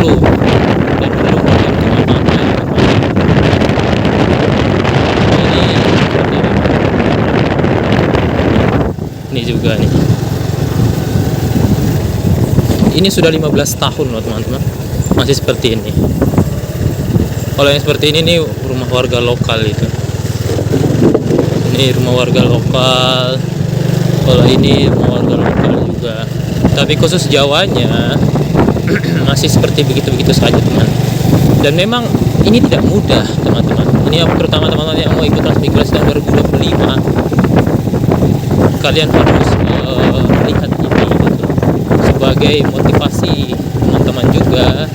2010 dan belum terbentuk apa-apa ya, ini juga nih, ini sudah 15 tahun loh teman-teman, masih seperti ini. Kalau yang seperti ini nih rumah warga lokal itu, ini rumah warga lokal. Kalau ini rumah warga lokal juga, tapi khusus Jawanya masih seperti begitu-begitu saja teman. Dan memang ini tidak mudah teman-teman. Ini terutama teman-teman yang mau ikut transmigrasi tahun 2025, kalian harus lihat ini gitu, sebagai motivasi teman-teman juga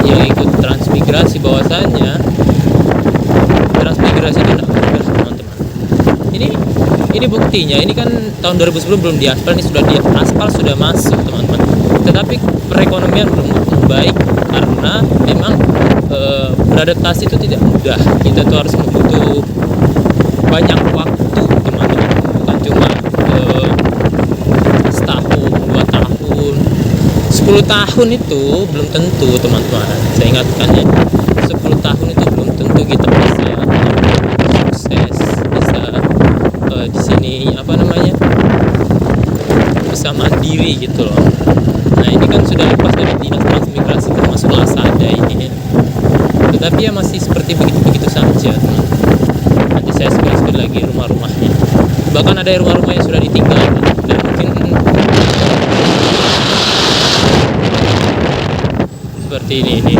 yang ikut transmigrasi, bahwasannya transmigrasi itu tidak mudah teman-teman. Ini buktinya, ini kan tahun 2010 belum diaspal, ini sudah diaspal, sudah masuk teman-teman. Tetapi perekonomian belum baik karena memang beradaptasi itu tidak mudah. Kita tuh harus membutuh banyak waktu teman-teman, bukan cuma setahun, 2 tahun, 10 tahun itu belum tentu teman-teman. Saya ingatkan ya, 10 tahun itu belum tentu kita bisa sukses, bisa di sini bisa mandiri gitu loh. Nah ini kan sudah lepas dari dinas transmigrasi, termasuk Lasada ini, tetapi ya masih seperti begitu-begitu saja teman. Nanti saya spill lagi rumah-rumahnya, bahkan ada rumah-rumah yang sudah ditinggal dan mungkin seperti ini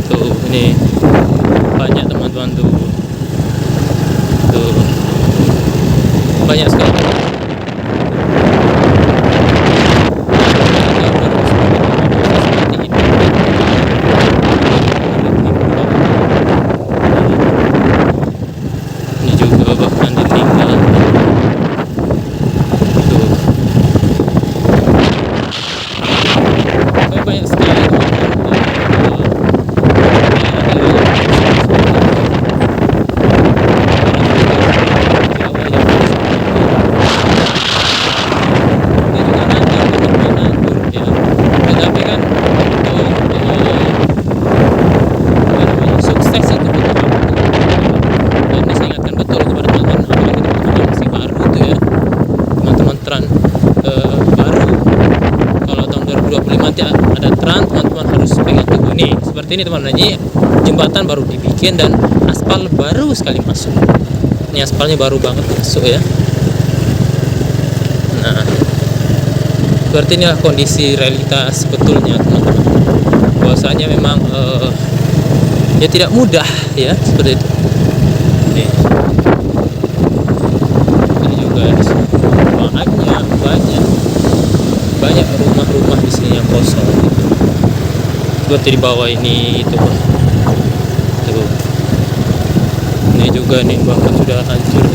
tuh, ini banyak teman-teman tuh banyak sekali. Ini juga bahkan ditinggal tuh. Banyak sekali ini teman-teman. Ini jembatan baru dibikin dan aspal baru sekali masuk. Ini aspalnya baru banget masuk ya. Nah, berarti inilah kondisi realitas sebetulnya teman-teman. Bahwasanya memang ya tidak mudah ya seperti itu. Ini juga banyak rumah-rumah di sini yang kosong gitu. Seperti di bawah ini itu tuh. Ini juga nih bahkan sudah hancur.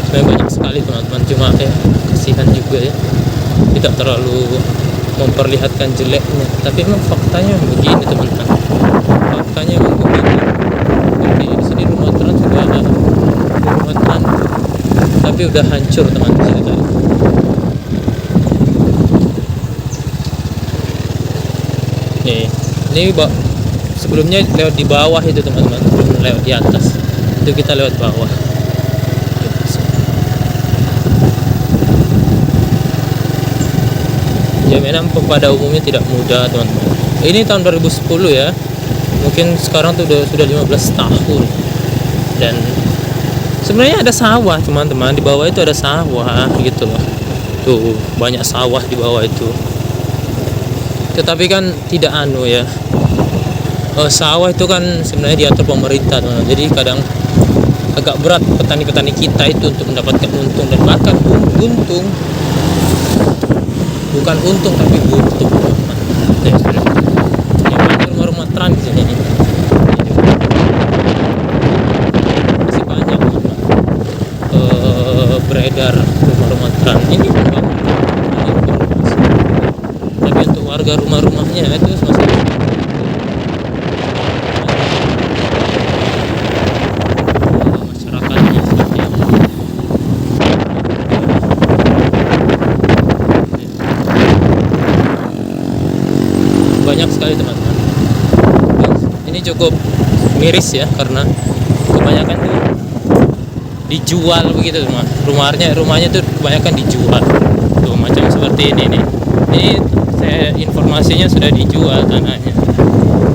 Sebenarnya banyak sekali teman-teman, cuma ya kasihan juga ya, tidak terlalu memperlihatkan jeleknya, tapi memang faktanya begini teman-teman. Faktanya memang begini. Jadi di sini rumah trans juga ada rumah trans, tapi udah hancur teman-teman tadi. Ini sebelumnya lewat di bawah itu teman-teman, belum lewat di atas, itu kita lewat bawah. Ya memang pada umumnya tidak mudah teman-teman. Ini tahun 2010 ya, mungkin sekarang tuh sudah 15 tahun. Dan sebenarnya ada sawah teman-teman, di bawah itu ada sawah gitu loh. Tuh banyak sawah di bawah itu. Tetapi kan tidak ya, sawah itu kan sebenarnya diatur pemerintah teman-teman. Jadi kadang agak berat petani-petani kita itu untuk mendapatkan untung, dan bahkan buntung, bukan untung tapi buntung teman-teman. Ini banyak rumah-rumah trans di sini. Masih banyak teman-teman beredar rumah-rumah trans ini. Warga rumah-rumahnya itu masih masyarakatnya seperti apa. cukup miris ya, karena kebanyakan tuh dijual begitu teman. Rumahnya tuh kebanyakan dijual tuh, macam seperti ini nih. Ini saya informasinya sudah dijual tanahnya.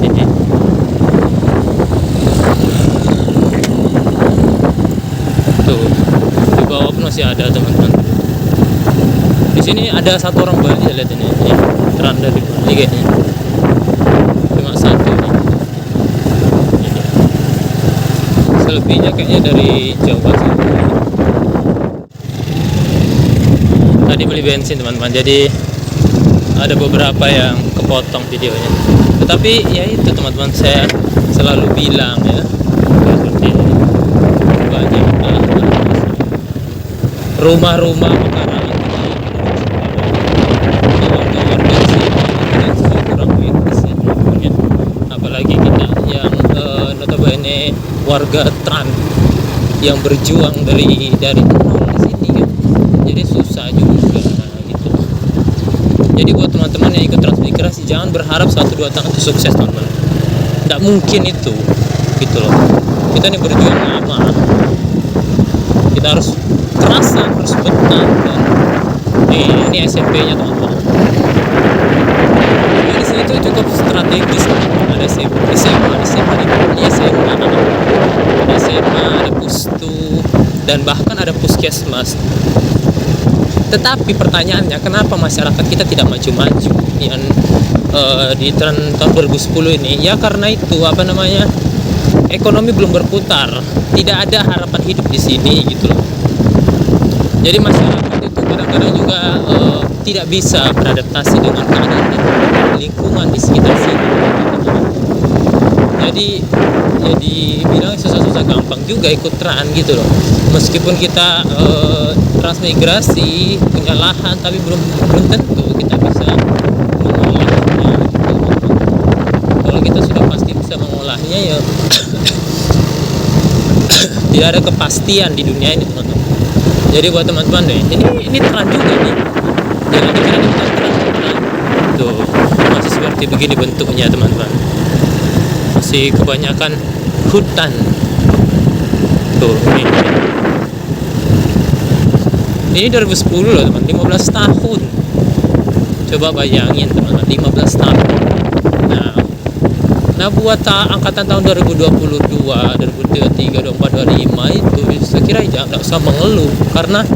Ini tuh di bawah pun masih ada teman-teman. Di sini ada satu orang Bali, saya lihat ini terang dari Bali kayaknya, cuma satu nih. Ini selebihnya kayaknya dari Jawa sih. Tadi beli bensin teman-teman, jadi ada beberapa yang kepotong videonya, tetapi ya itu teman-teman, saya selalu bilang ya, seperti banyak rumah-rumah pekarangan warga-warga di sini dan semua kurang etis ya teman-teman. Apalagi kita yang notabene warga Trans yang berjuang dari nol di sini kan, jadi susah juga gitu. Jadi buat teman-teman yang ikut transmigrasi, jangan berharap 1-2 tahun itu sukses teman-teman, tidak mungkin itu gitu loh. Kita ini berjuang lama, kita harus kerasan, harus betah. Dan ini SMP-nya teman-teman. Di sini tuh cukup strategis, ada SMA, ada pustu, dan bahkan ada puskesmas. Tetapi pertanyaannya, kenapa masyarakat kita tidak maju-maju yang di tahun 2010 ini? Ya karena itu ekonomi belum berputar, tidak ada harapan hidup di sini gitu loh. Jadi masyarakat itu kadang-kadang juga tidak bisa beradaptasi dengan keadaan dan lingkungan di sekitar sini. Jadi bilang susah-susah gampang juga ikut Trans gitu loh. Meskipun kita transmigrasi punya lahan, tapi belum tentu kita bisa mengolahnya. Kalau kita sudah pasti bisa mengolahnya ya tidak ada kepastian di dunia ini teman-teman. Jadi buat teman-teman deh, ini Trans juga nih, jangan dikira ini bukan Trans. Tuh masih seperti begini bentuknya teman-teman, masih kebanyakan hutan. Tuh ini 2010 loh teman, 15 tahun. Coba bayangin teman-teman, 15 tahun. Nah buat angkatan tahun 2022, 2023, 2024, 2025 itu saya kira jangan usah mengeluh, karena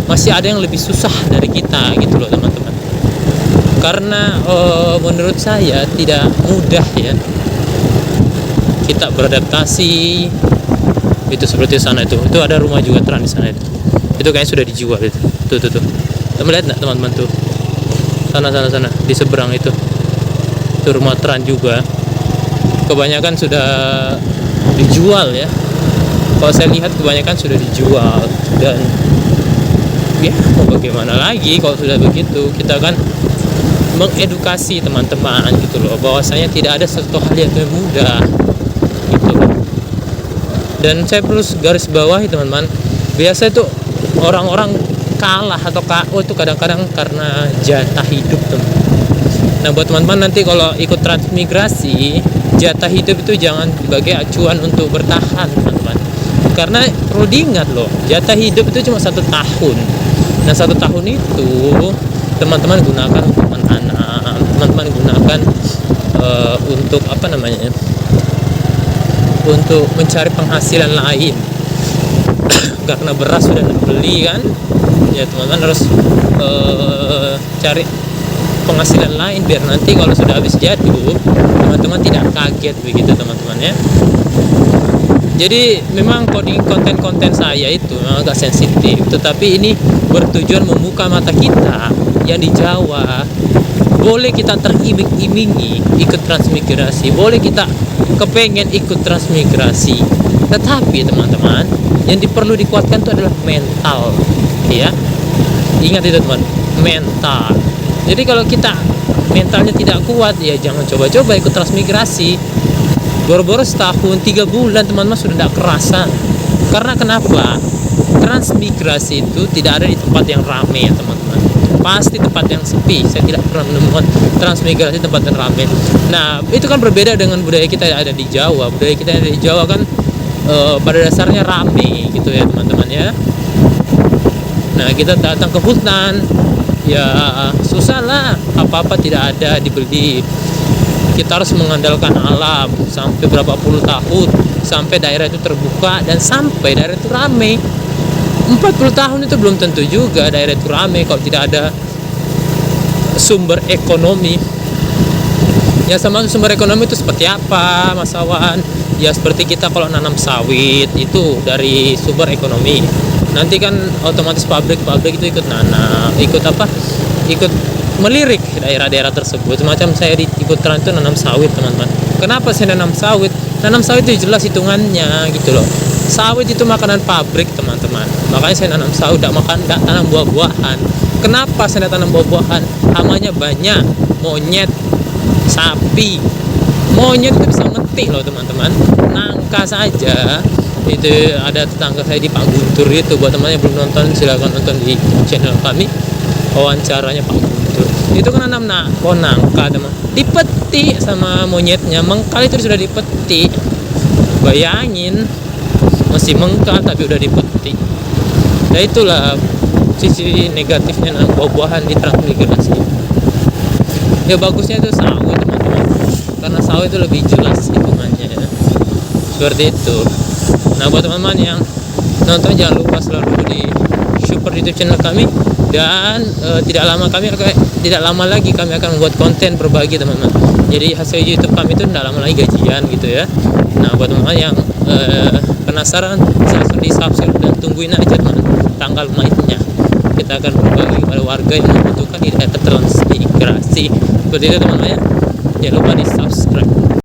masih ada yang lebih susah dari kita gitu loh teman-teman. Karena menurut saya tidak mudah ya kita beradaptasi itu seperti sana itu ada rumah juga Trans di sana itu kayaknya sudah dijual itu. Tuh teman lihat nggak teman-teman tuh, sana di seberang itu rumah Trans juga, kebanyakan sudah dijual ya. Kalau saya lihat kebanyakan sudah dijual, dan ya mau bagaimana lagi kalau sudah begitu. Kita kan mengedukasi teman-teman gitu loh, bahwasanya tidak ada sesuatu hal yang mudah gitu loh. Dan saya perlu garis bawahi teman-teman, biasa itu orang-orang kalah atau KO itu kadang-kadang karena jatah hidup teman. Nah buat teman-teman nanti kalau ikut transmigrasi, jatah hidup itu jangan sebagai acuan untuk bertahan teman-teman, karena perlu diingat loh, jatah hidup itu cuma 1 tahun. Nah 1 tahun itu teman-teman gunakan untuk menanam, teman-teman gunakan untuk untuk mencari penghasilan lain. Karena beras sudah beli kan, ya teman-teman harus cari penghasilan lain biar nanti kalau sudah habis jatuh teman-teman tidak kaget begitu teman-teman ya. Jadi memang konten-konten saya itu memang agak sensitif, tetapi ini bertujuan membuka mata kita yang di Jawa. Boleh kita teriming-imingi ikut transmigrasi, boleh kita kepengen ikut transmigrasi, tetapi teman-teman yang perlu dikuatkan itu adalah mental ya. Ingat itu teman, mental. Jadi kalau kita mentalnya tidak kuat, ya jangan coba-coba ikut transmigrasi. Boro-boro setahun 3 bulan teman-teman sudah tidak kerasa. Karena kenapa? Transmigrasi itu tidak ada di tempat yang ramai ya teman-teman. pasti tempat yang sepi. Saya tidak pernah menemukan transmigrasi tempat yang ramai. Nah, itu kan berbeda dengan budaya kita yang ada di Jawa. Budaya kita yang ada di Jawa kan pada dasarnya rame gitu ya teman-teman ya. Nah, kita datang ke hutan ya susah lah, apa-apa tidak ada dibeli. Kita harus mengandalkan alam sampai berapa puluh tahun sampai daerah itu terbuka dan sampai daerah itu rame. 40 tahun itu belum tentu juga daerah itu rame kalau tidak ada sumber ekonomi. Ya, sama sumber ekonomi itu seperti apa Mas Awan? Ya seperti kita kalau nanam sawit itu dari sumber ekonomi. Nanti kan otomatis pabrik-pabrik itu ikut nanam, ikut melirik daerah-daerah tersebut. Semacam saya di Putaran itu nanam sawit teman-teman. Kenapa saya nanam sawit? Nanam sawit itu jelas hitungannya gitu loh. Sawit itu makanan pabrik teman-teman. Makanya saya nanam sawit, tidak tanam buah-buahan. Kenapa saya tanam buah-buahan? Hamanya banyak, monyet, sapi. Monyet itu bisa mati loh teman-teman. Nangka saja. Itu ada tetangga saya di Pak Guntur itu. Buat teman yang belum nonton silahkan nonton di channel kami, wawancaranya Pak Guntur. Itu kan nanam nangka teman, dipetik sama monyetnya. Mengkal itu sudah dipetik, bayangin, masih mengkal tapi udah dipetik. Nah itulah sisi negatifnya nanam buah-buahan di transmigrasi. Ya bagusnya itu sawit teman-teman, karena sawit itu lebih jelas hitungannya ya. Seperti itu. Nah buat teman-teman yang nonton jangan lupa selalu di support YouTube channel kami, dan tidak lama lagi kami akan membuat konten berbagi teman-teman. Jadi hasil YouTube kami itu tidak lama lagi gajian gitu ya. Nah buat teman-teman yang penasaran langsung di subscribe dan tungguin aja teman tanggal mainnya. Kita akan berbagi kepada warga yang membutuhkan di daerah transmigrasi. Seperti itu teman-teman ya. Jangan lupa di subscribe.